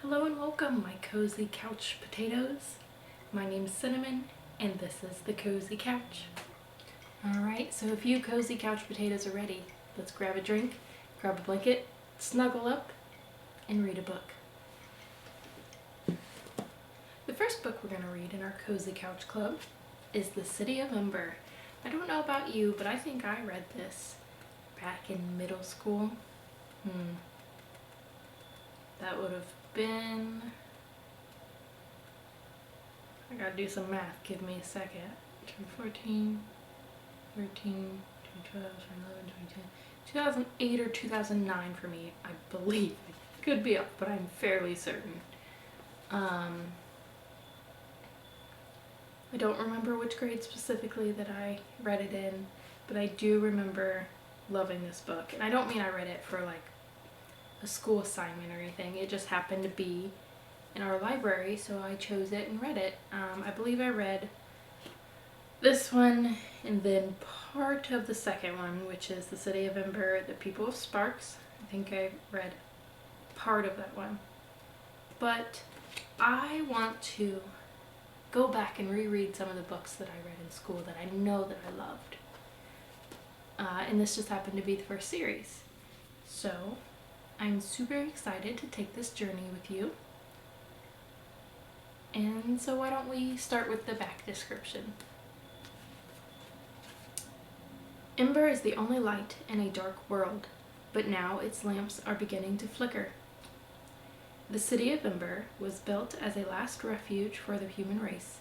Hello and welcome, my cozy couch potatoes. My name's Cinnamon, and this is the Cozy Couch. Alright, so if you cozy couch potatoes are ready, let's grab a drink, grab a blanket, snuggle up, and read a book. The first book we're going to read in our Cozy Couch Club is The City of Ember. I don't know about you, but I think I read this back in middle school. That would have been... I gotta do some math, give me a second. 2014, 13, 2012, 2011, 2010, 2008 or 2009 for me, I believe. I could be off, but I'm fairly certain. I don't remember which grade specifically that I read it in, but I do remember loving this book. And I don't mean I read it for like a school assignment or anything. It just happened to be in our library, so I chose it and read it. I believe I read this one and then part of the second one, which is The City of Ember, The People of Sparks. I think I read part of that one. But I want to go back and reread some of the books that I read in school that I know that I loved. And this just happened to be the first series. So I'm super excited to take this journey with you. And so why don't we start with the back description. Ember is the only light in a dark world, but now its lamps are beginning to flicker. The City of Ember was built as a last refuge for the human race.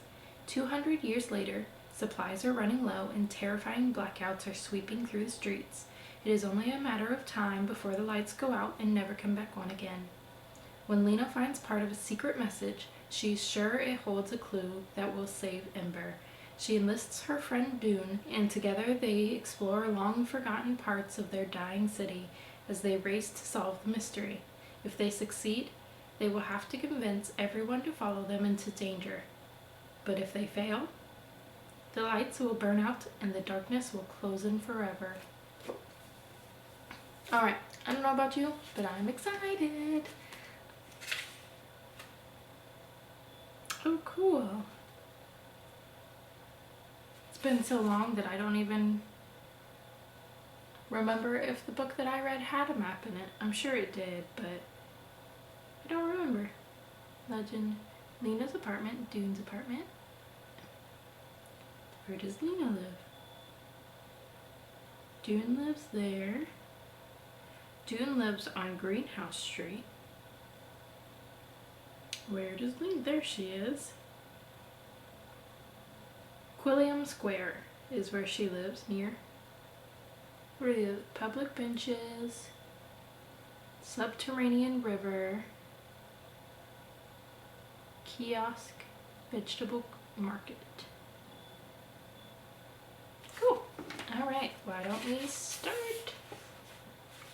200 years later, supplies are running low and terrifying blackouts are sweeping through the streets. It is only a matter of time before the lights go out and never come back on again. When Lena finds part of a secret message, she's sure it holds a clue that will save Ember. She enlists her friend Dune, and together they explore long-forgotten parts of their dying city as they race to solve the mystery. If they succeed, they will have to convince everyone to follow them into danger. But if they fail, the lights will burn out and the darkness will close in forever. Alright, I don't know about you, but I'm excited. Oh, cool. It's been so long that I don't even remember if the book that I read had a map in it. I'm sure it did, but I don't remember. Legend. Lena's apartment, Dune's apartment. Where does Lena live? Dune lives there. Dune lives on Greenhouse Street. Where does Lena? There she is. Quilliam Square is where she lives, near. Where are the public benches? Subterranean river. Kiosk. Vegetable market. Cool. Alright, why don't we start?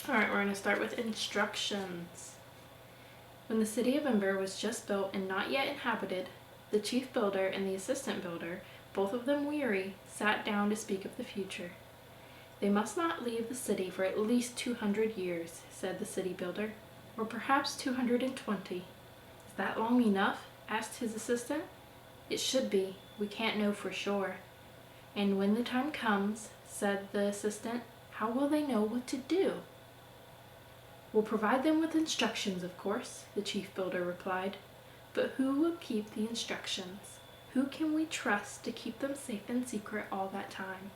Alright, we're going to start with instructions. When the City of Ember was just built and not yet inhabited, the chief builder and the assistant builder, both of them weary, sat down to speak of the future. They must not leave the city for at least 200 years, said the city builder, or perhaps 220. Is that long enough? Asked his assistant. It should be. We can't know for sure. And when the time comes, said the assistant, how will they know what to do? We'll provide them with instructions, of course, the chief builder replied. But who will keep the instructions? Who can we trust to keep them safe and secret all that time?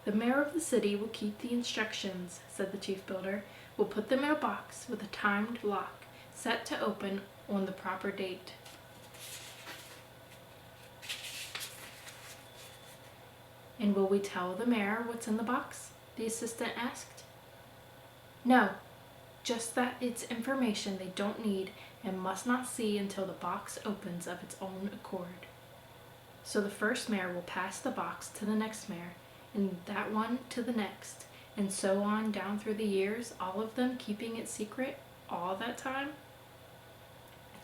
The mayor of the city will keep the instructions, said the chief builder. We'll put them in a box with a timed lock, set to open on the proper date. And will we tell the mayor what's in the box? The assistant asked. No. Just that it's information they don't need and must not see until the box opens of its own accord. So the first mayor will pass the box to the next mayor, and that one to the next, and so on down through the years, all of them keeping it secret all that time?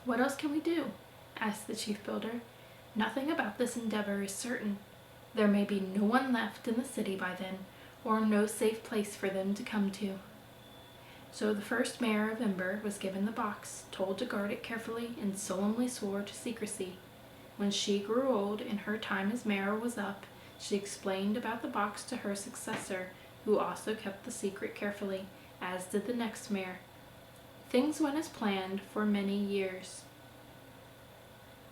What else can we do? Asked the chief builder. Nothing about this endeavor is certain. There may be no one left in the city by then, or no safe place for them to come to. So the first mayor of Ember was given the box, told to guard it carefully, and solemnly swore to secrecy. When she grew old and her time as mayor was up, she explained about the box to her successor, who also kept the secret carefully, as did the next mayor. Things went as planned for many years.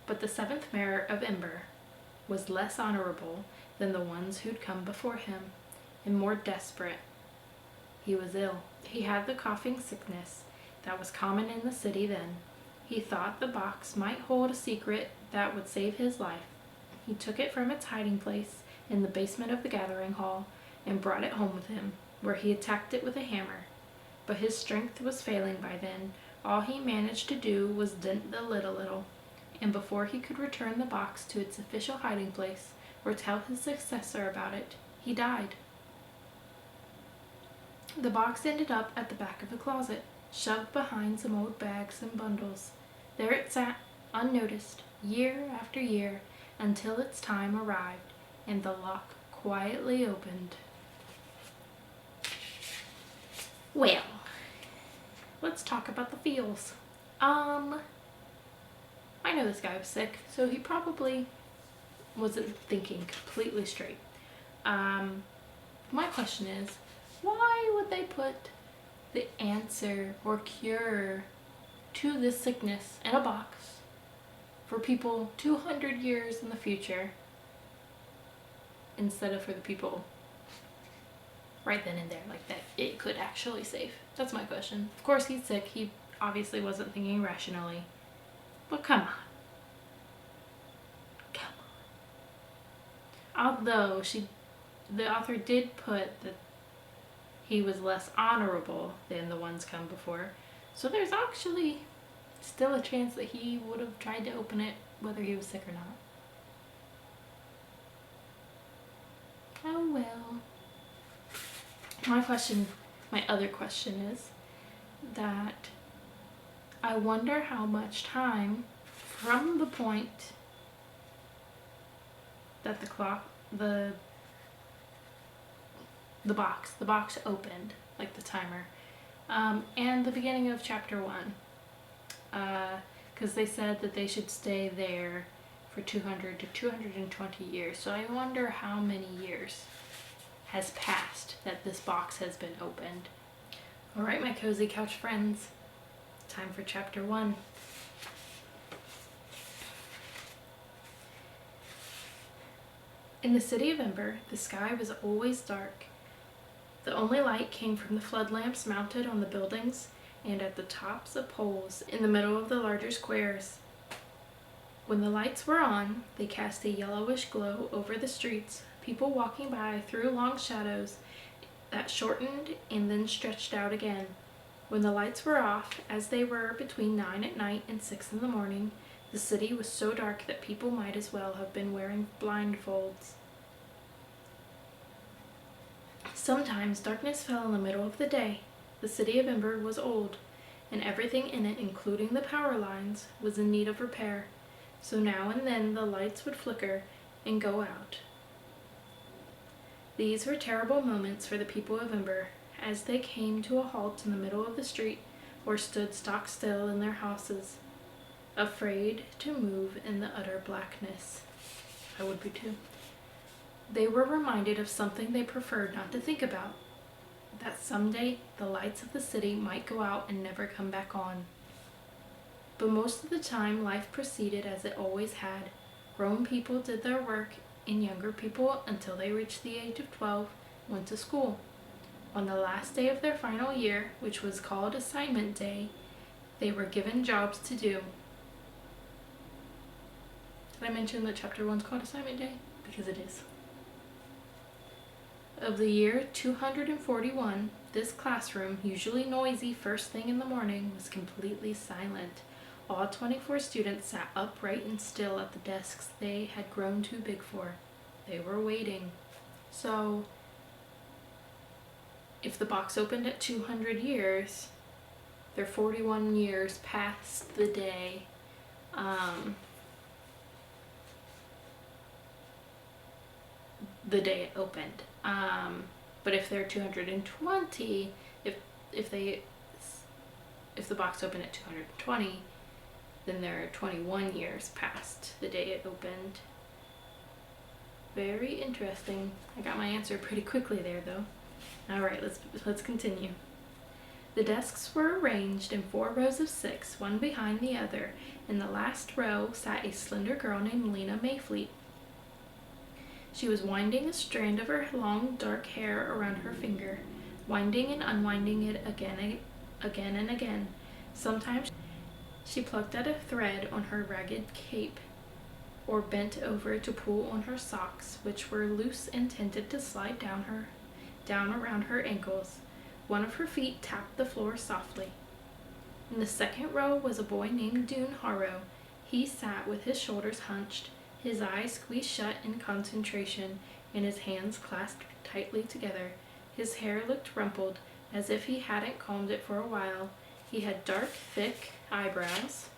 But the seventh mayor of Ember was less honorable than the ones who'd come before him, and more desperate. He was ill. He had the coughing sickness that was common in the city then. He thought the box might hold a secret that would save his life. He took it from its hiding place in the basement of the gathering hall and brought it home with him, where he attacked it with a hammer. But his strength was failing by then. All he managed to do was dent the lid a little, and before he could return the box to its official hiding place or tell his successor about it, he died. The box ended up at the back of a closet, shoved behind some old bags and bundles. There it sat, unnoticed, year after year, until its time arrived and the lock quietly opened. Well, let's talk about the feels. I know this guy was sick, so he probably wasn't thinking completely straight. My question is, why would they put the answer or cure to this sickness in a box for people 200 years in the future instead of for the people right then and there, like that it could actually save? That's my question. Of course he's sick. He obviously wasn't thinking rationally. But come on. Come on. Although the author did put that he was less honorable than the ones come before. So there's actually still a chance that he would have tried to open it whether he was sick or not. Oh well. My other question is that I wonder how much time from the point that the box opened, like the timer, and the beginning of chapter 1, because they said that they should stay there for 200 to 220 years. So I wonder how many years has passed that this box has been opened. All right, my cozy couch friends, time for chapter 1. In the City of Ember, the sky was always dark. The only light came from the flood lamps mounted on the buildings and at the tops of poles in the middle of the larger squares. When the lights were on, they cast a yellowish glow over the streets. People walking by threw long shadows that shortened and then stretched out again. When the lights were off, as they were between 9 at night and 6 in the morning, the city was so dark that people might as well have been wearing blindfolds. Sometimes darkness fell in the middle of the day. The City of Ember was old, and everything in it, including the power lines, was in need of repair. So now and then the lights would flicker and go out. These were terrible moments for the people of Ember, as they came to a halt in the middle of the street or stood stock still in their houses, afraid to move in the utter blackness. I would be too. They were reminded of something they preferred not to think about, that someday the lights of the city might go out and never come back on. But most of the time life proceeded as it always had. Grown people did their work, and younger people, until they reached the age of 12, went to school. On the last day of their final year, which was called Assignment Day, they were given jobs to do. Did I mention that chapter 1's called Assignment Day? Because it is. Of the year 241, this classroom, usually noisy first thing in the morning, was completely silent. All 24 students sat upright and still at the desks they had grown too big for. They were waiting. So, if the box opened at 200 years, they're 41 years past the day. The day it opened. But if they're 220, if they if the box opened at 220, then there are 21 years past the day it opened. Very interesting. I got my answer pretty quickly there, though. All right, let's continue. The desks were arranged in 4 rows of 6, one behind the other. In the last row sat a slender girl named Lena Mayfleet. She was winding a strand of her long dark hair around her finger, winding and unwinding it again and again. Sometimes she plucked at a thread on her ragged cape, or bent over to pull on her socks, which were loose and tended to slide down around her ankles. One of her feet tapped the floor softly. In the second row was a boy named Dune Harrow. He sat with his shoulders hunched, his eyes squeezed shut in concentration, and his hands clasped tightly together. His hair looked rumpled, as if he hadn't combed it for a while. He had dark, thick eyebrows,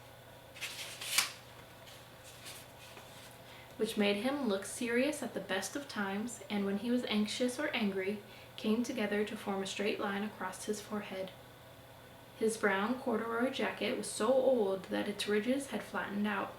which made him look serious at the best of times, and when he was anxious or angry, came together to form a straight line across his forehead. His brown corduroy jacket was so old that its ridges had flattened out.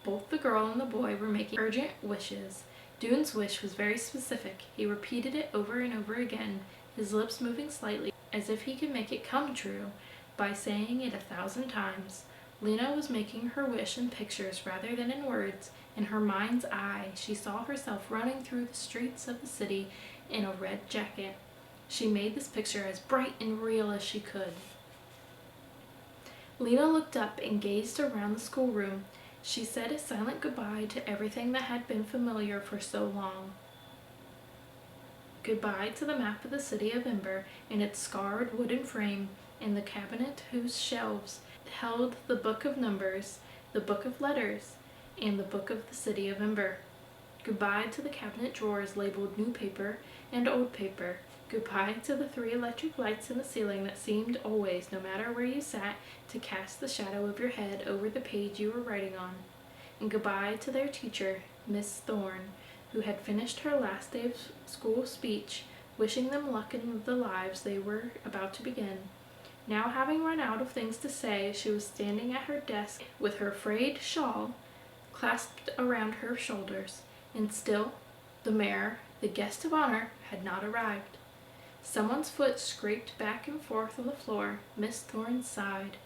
Both the girl and the boy were making urgent wishes. Dune's wish was very specific. He repeated it over and over again, his lips moving slightly, as if he could make it come true by saying it 1,000 times. Lena was making her wish in pictures rather than in words. In her mind's eye, she saw herself running through the streets of the city in a red jacket. She made this picture as bright and real as she could. Lena looked up and gazed around the schoolroom. She said a silent goodbye to everything that had been familiar for so long. Goodbye to the map of the City of Ember and its scarred wooden frame, and the cabinet whose shelves held the Book of Numbers, the Book of Letters, and the Book of the City of Ember. Goodbye to the cabinet drawers labeled new paper and old paper. Goodbye to the 3 electric lights in the ceiling that seemed always, no matter where you sat, to cast the shadow of your head over the page you were writing on. And goodbye to their teacher, Miss Thorne, who had finished her last day of school speech, wishing them luck in the lives they were about to begin. Now, having run out of things to say, she was standing at her desk with her frayed shawl clasped around her shoulders, and still the mayor, the guest of honor, had not arrived. Someone's foot scraped back and forth on the floor. Miss Thorne sighed.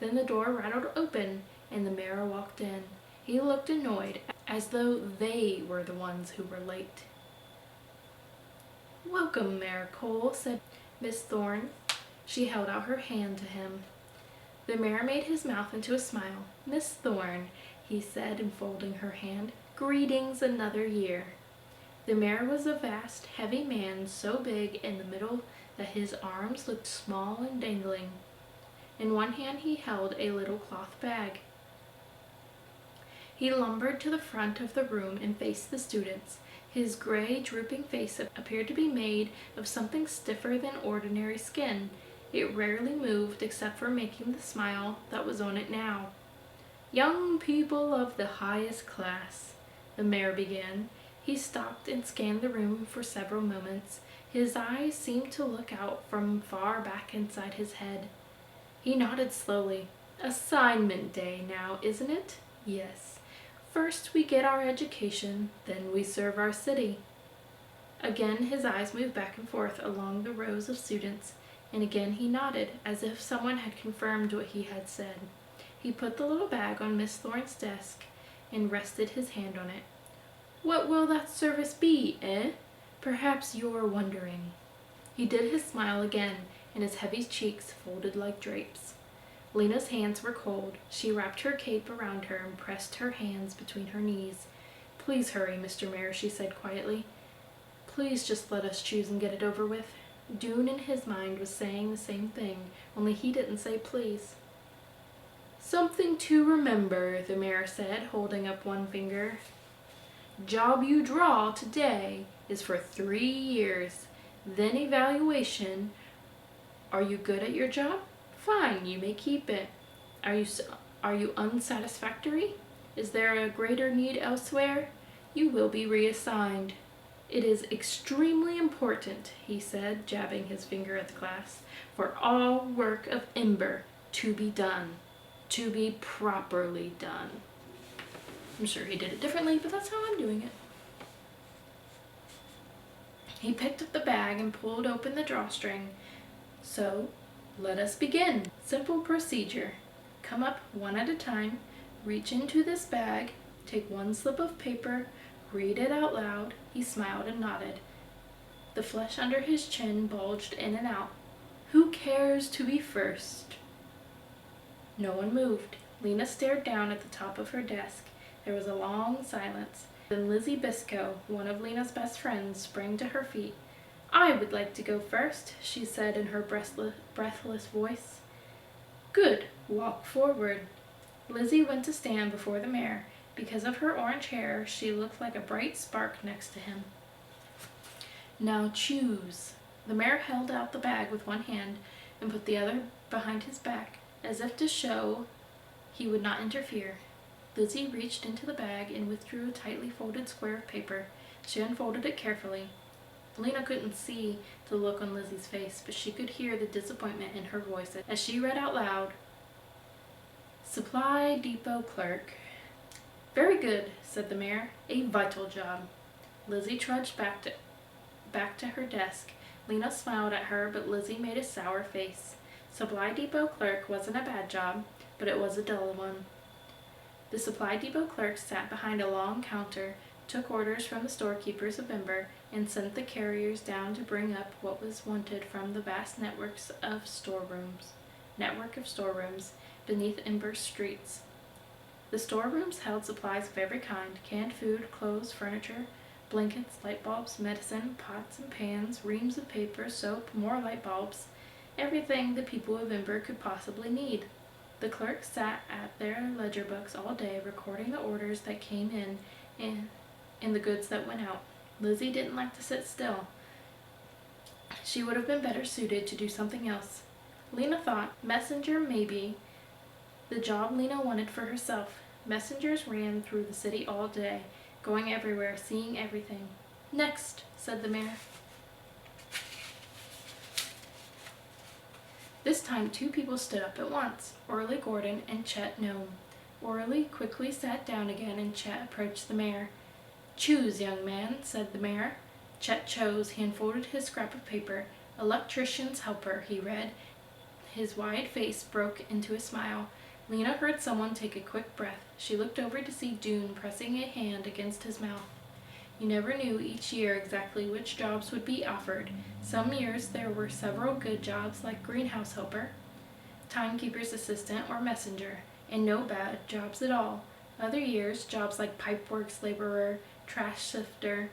Then the door rattled open, and the mayor walked in. He looked annoyed, as though they were the ones who were late. "Welcome, Mayor Cole," said Miss Thorne. She held out her hand to him. The mayor made his mouth into a smile. "Miss Thorne," he said, enfolding her hand, "greetings another year." The mayor was a vast, heavy man, so big in the middle that his arms looked small and dangling. In one hand he held a little cloth bag. He lumbered to the front of the room and faced the students. His gray, drooping face appeared to be made of something stiffer than ordinary skin. It rarely moved except for making the smile that was on it now. "Young people of the highest class," the mayor began. He stopped and scanned the room for several moments. His eyes seemed to look out from far back inside his head. He nodded slowly. "Assignment day now, isn't it? Yes. First we get our education, then we serve our city." Again his eyes moved back and forth along the rows of students, and again he nodded, as if someone had confirmed what he had said. He put the little bag on Miss Thorne's desk and rested his hand on it. "What will that service be, eh? Perhaps you're wondering." He did his smile again, and his heavy cheeks folded like drapes. Lena's hands were cold. She wrapped her cape around her and pressed her hands between her knees. "Please hurry, Mr. Mayor," she said quietly. "Please just let us choose and get it over with." Dune in his mind was saying the same thing, only he didn't say please. "Something to remember," the mayor said, holding up one finger. "Job you draw today is for 3 years. Then evaluation. Are you good at your job? Fine, you may keep it. Are you unsatisfactory? Is there a greater need elsewhere? You will be reassigned. "It is extremely important," he said, jabbing his finger at the class, "for all work of Ember to be done. To be properly done." I'm sure he did it differently, but that's how I'm doing it. He picked up the bag and pulled open the drawstring. "So, let us begin. Simple procedure. Come up one at a time, reach into this bag, take one slip of paper, read it out loud." He smiled and nodded. The flesh under his chin bulged in and out. "Who cares to be first?" No one moved. Lena stared down at the top of her desk. There was a long silence. Then Lizzie Biscoe, one of Lena's best friends, sprang to her feet. "I would like to go first," she said in her breathless voice. "Good. Walk forward." Lizzie went to stand before the mayor. Because of her orange hair, she looked like a bright spark next to him. "Now choose." The mayor held out the bag with one hand and put the other behind his back, as if to show he would not interfere. Lizzie reached into the bag and withdrew a tightly folded square of paper. She unfolded it carefully. Lena couldn't see the look on Lizzie's face, but she could hear the disappointment in her voice as she read out loud, "Supply Depot Clerk." "Very good," said the mayor. "A vital job." Lizzie trudged back to her desk. Lena smiled at her, but Lizzie made a sour face. Supply Depot Clerk wasn't a bad job, but it was a dull one. The Supply Depot clerk sat behind a long counter, took orders from the storekeepers of Ember, and sent the carriers down to bring up what was wanted from the vast network of storerooms beneath Ember's streets. The storerooms held supplies of every kind: canned food, clothes, furniture, blankets, light bulbs, medicine, pots and pans, reams of paper, soap, more light bulbs, everything the people of Ember could possibly need. The clerks sat at their ledger books all day, recording the orders that came in and the goods that went out. Lizzie didn't like to sit still. She would have been better suited to do something else. Lena thought messenger, maybe the job Lena wanted for herself. Messengers ran through the city all day, going everywhere, seeing everything. "Next," said the mayor. This time 2 people stood up at once, Orly Gordon and Chet Nome. Orly quickly sat down again and Chet approached the mayor. "Choose, young man," said the mayor. Chet chose. He unfolded his scrap of paper. "Electrician's helper," he read. His wide face broke into a smile. Lena heard someone take a quick breath. She looked over to see Dune pressing a hand against his mouth. You never knew each year exactly which jobs would be offered. Some years there were several good jobs like greenhouse helper, timekeeper's assistant, or messenger, and no bad jobs at all. Other years, jobs like pipeworks laborer, trash sifter,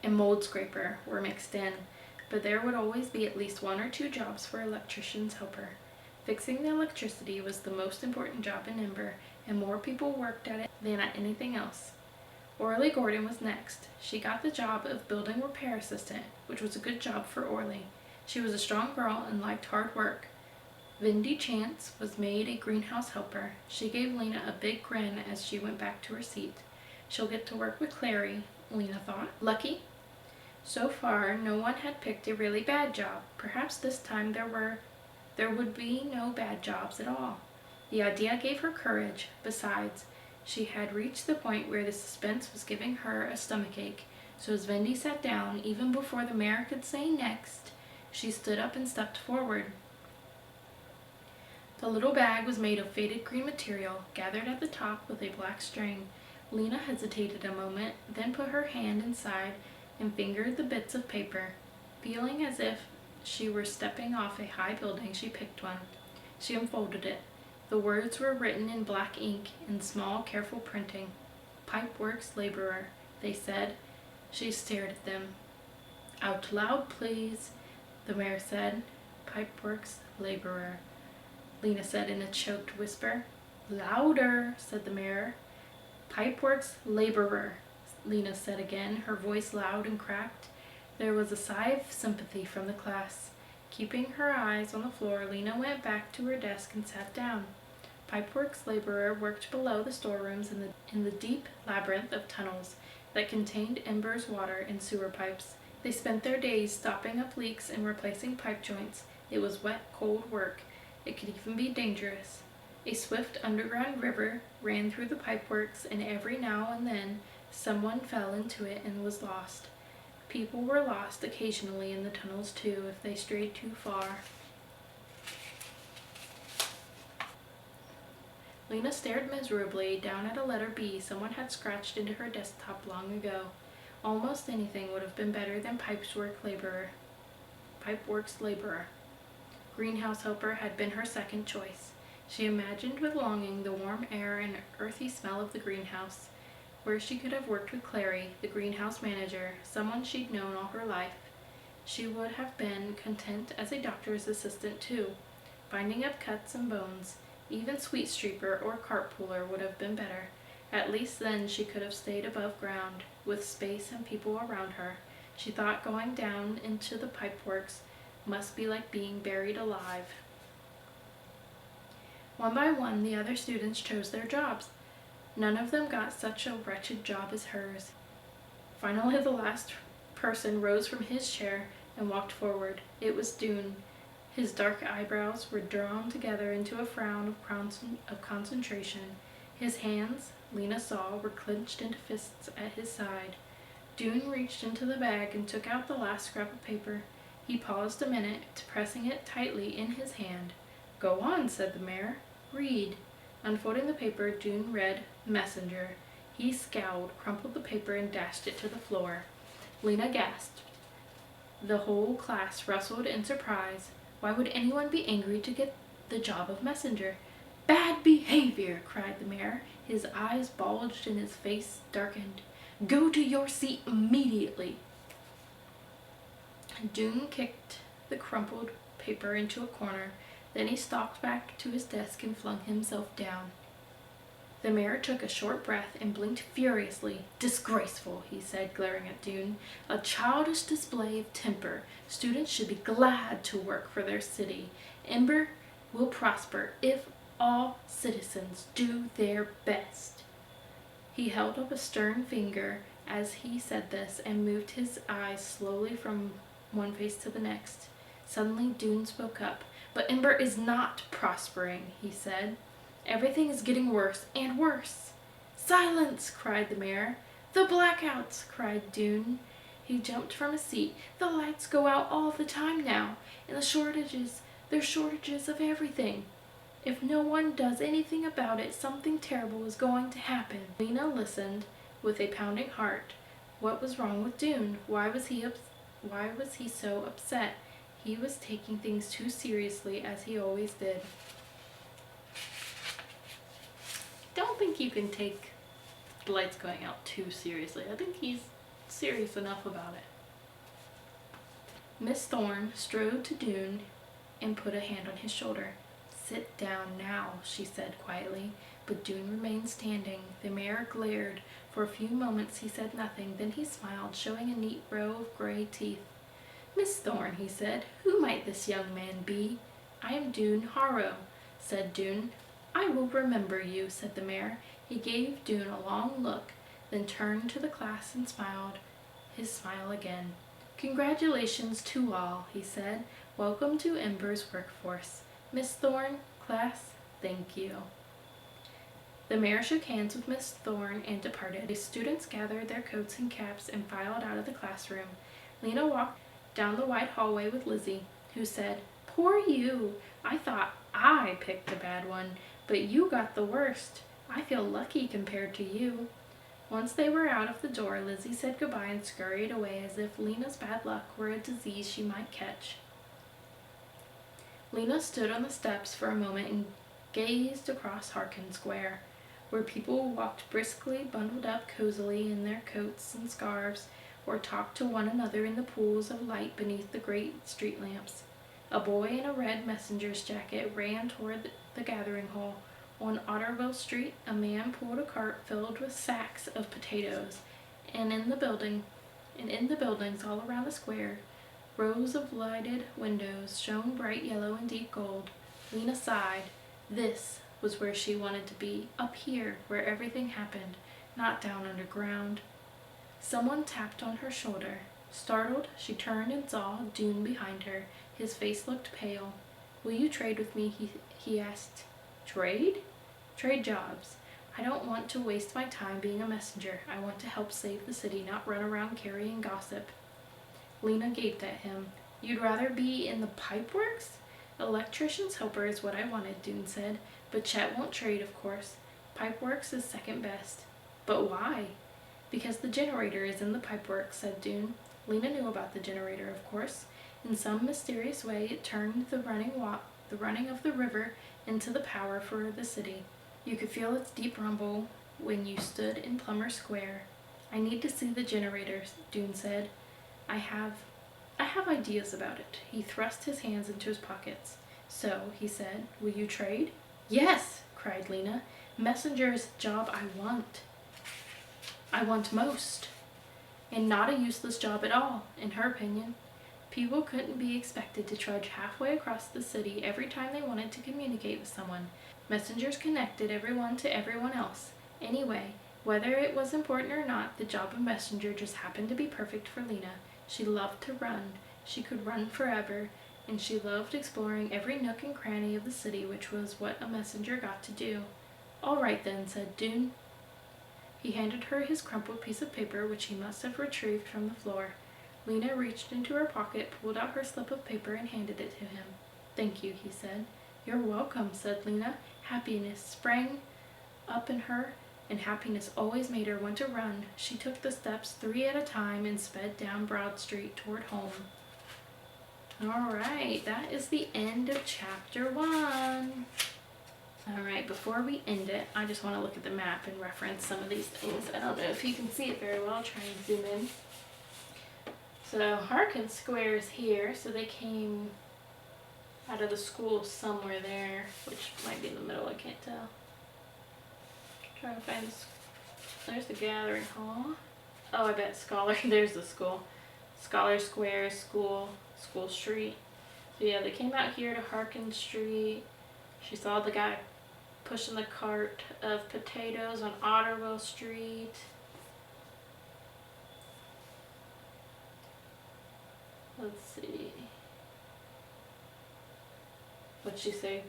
and mold scraper were mixed in, but there would always be at least 1 or 2 jobs for electrician's helper. Fixing the electricity was the most important job in Ember, and more people worked at it than at anything else. Orly Gordon was next. She got the job of building repair assistant, which was a good job for Orly. She was a strong girl and liked hard work. Vindy Chance was made a greenhouse helper. She gave Lena a big grin as she went back to her seat. She'll get to work with Clary, Lena thought. Lucky? So far, no one had picked a really bad job. Perhaps this time there would be no bad jobs at all. The idea gave her courage. Besides, she had reached the point where the suspense was giving her a stomachache. So as Vindy sat down, even before the mayor could say next, she stood up and stepped forward. The little bag was made of faded green material, gathered at the top with a black string. Lena hesitated a moment, then put her hand inside and fingered the bits of paper. Feeling as if she were stepping off a high building, she picked one. She unfolded it. The words were written in black ink in small, careful printing. "Pipeworks laborer," they said. She stared at them. "Out loud, please," the mayor said. "Pipeworks laborer," Lena said in a choked whisper. "Louder," said the mayor. "Pipeworks laborer," Lena said again, her voice loud and cracked. There was a sigh of sympathy from the class. Keeping her eyes on the floor, Lena went back to her desk and sat down. Pipeworks laborer worked below the storerooms in the deep labyrinth of tunnels. that contained Ember's water and sewer pipes. They spent their days stopping up leaks and replacing pipe joints. It was wet, cold work. It could even be dangerous. A swift underground river ran through the pipeworks, and every now and then someone fell into it and was lost. People were lost occasionally in the tunnels too, if they strayed too far. Lena stared miserably down at a letter B someone had scratched into her desktop long ago. Almost anything would have been better than pipeworks laborer. Greenhouse helper had been her second choice. She imagined with longing the warm air and earthy smell of the greenhouse, where she could have worked with Clary, the greenhouse manager, someone she'd known all her life. She would have been content as a doctor's assistant too, binding up cuts and bones. Even sweet streeper or cart puller would have been better. At least then she could have stayed above ground, with space and people around her. She thought going down into the pipeworks must be like being buried alive. One by one, the other students chose their jobs. None of them got such a wretched job as hers. Finally, the last person rose from his chair and walked forward. It was Dune. His dark eyebrows were drawn together into a frown of concentration. His hands, Lena saw, were clenched into fists at his side. Dune reached into the bag and took out the last scrap of paper. He paused a minute, pressing it tightly in his hand. "Go on," said the mayor. "Read." Unfolding the paper, Dune read, "Messenger." He scowled, crumpled the paper, and dashed it to the floor. Lena gasped. The whole class rustled in surprise. Why would anyone be angry to get the job of messenger? "Bad behavior!" cried the mayor. His eyes bulged and his face darkened. "Go to your seat immediately." Dune kicked the crumpled paper into a corner. Then he stalked back to his desk and flung himself down. The mayor took a short breath and blinked furiously. "Disgraceful," he said, glaring at Dune. "A childish display of temper. Students should be glad to work for their city. Ember will prosper if all citizens do their best." He held up a stern finger as he said this and moved his eyes slowly from one face to the next. Suddenly Dune spoke up. "But Ember is not prospering," he said. "Everything is getting worse and worse." "Silence!" cried the mayor. "The blackouts!" cried Dune. He jumped from his seat. "The lights go out all the time now, and there's shortages of everything. If no one does anything about it, something terrible is going to happen." Lena listened with a pounding heart. What was wrong with Dune? Why was he so upset? He was taking things too seriously, as he always did. Don't think you can take the lights going out too seriously. I think he's serious enough about it. Miss Thorne strode to Dune and put a hand on his shoulder. "Sit down now," she said quietly, but Dune remained standing. The mayor glared. For a few moments he said nothing, then he smiled, showing a neat row of gray teeth. "Miss Thorne," he said, "who might this young man be?" "I am Dune Harrow," said Dune. "I will remember you," said the mayor. He gave Dune a long look, then turned to the class and smiled his smile again. "Congratulations to all," he said. "Welcome to Ember's workforce. Miss Thorne, class, thank you." The mayor shook hands with Miss Thorne and departed. The students gathered their coats and caps and filed out of the classroom. Lena walked down the wide hallway with Lizzie, who said, "Poor you! I thought I picked a bad one, but you got the worst. I feel lucky compared to you." Once they were out of the door, Lizzie said goodbye and scurried away as if Lena's bad luck were a disease she might catch. Lena stood on the steps for a moment and gazed across Harkin Square, where people walked briskly, bundled up cozily in their coats and scarves, or talked to one another in the pools of light beneath the great street lamps. A boy in a red messenger's jacket ran toward the gathering hall. On Otterville Street, a man pulled a cart filled with sacks of potatoes, and in the buildings all around the square, rows of lighted windows shone bright yellow and deep gold. Lena sighed. This was where she wanted to be, up here, where everything happened, not down underground. Someone tapped on her shoulder. Startled, she turned and saw Dune behind her. His face looked pale. "Will you trade with me?" he asked. "Trade?" "Trade jobs. I don't want to waste my time being a messenger. I want to help save the city, not run around carrying gossip." Lena gaped at him. "You'd rather be in the pipeworks?" "Electrician's helper is what I wanted," Dune said. "But Chet won't trade, of course. Pipeworks is second best." "But why?" "Because the generator is in the pipeworks," said Dune. Lena knew about the generator, of course. In some mysterious way it turned the running of the river into the power for the city. You could feel its deep rumble when you stood in Plummer Square. "I need to see the generator," Dune said. I have ideas about it." He thrust his hands into his pockets. "So," he said, "will you trade?" "Yes!" cried Lena. "Messenger is the job I want. I want most. And not a useless job at all, in her opinion. People couldn't be expected to trudge halfway across the city every time they wanted to communicate with someone. Messengers connected everyone to everyone else. Anyway, whether it was important or not, the job of messenger just happened to be perfect for Lena. She loved to run. She could run forever, and she loved exploring every nook and cranny of the city, which was what a messenger got to do. "All right then," said Dune. He handed her his crumpled piece of paper, which he must have retrieved from the floor. Lena reached into her pocket, pulled out her slip of paper, and handed it to him. "Thank you," he said. "You're welcome," said Lena. Happiness sprang up in her, and happiness always made her want to run. She took the steps 3 at a time and sped down Broad Street toward home. Alright, that is the end of chapter 1. Alright, before we end it, I just want to look at the map and reference some of these things. I don't know if you can see it very well. I'll try and zoom in. So Harkin Square is here, so they came out of the school somewhere there, which might be in the middle, I can't tell. Trying to find this. There's the gathering hall. Oh, I bet Scholar. There's the school. Scholar Square, School Street. So yeah, they came out here to Harkin Street. She saw the guy pushing the cart of potatoes on Otterville Street. Let's see. What'd she say?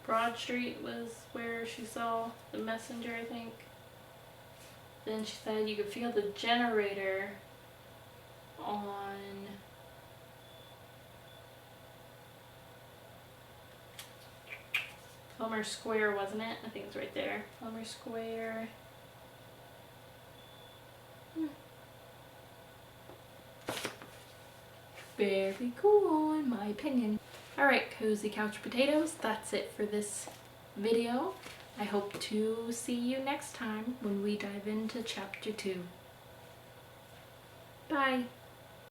Broad Street was where she saw the messenger, I think. Then she said you could feel the generator on Plummer Square, wasn't it? I think it's right there. Plummer Square. Very cool, in my opinion. Alright, Cozy Couch Potatoes, that's it for this video. I hope to see you next time when we dive into chapter 2. Bye!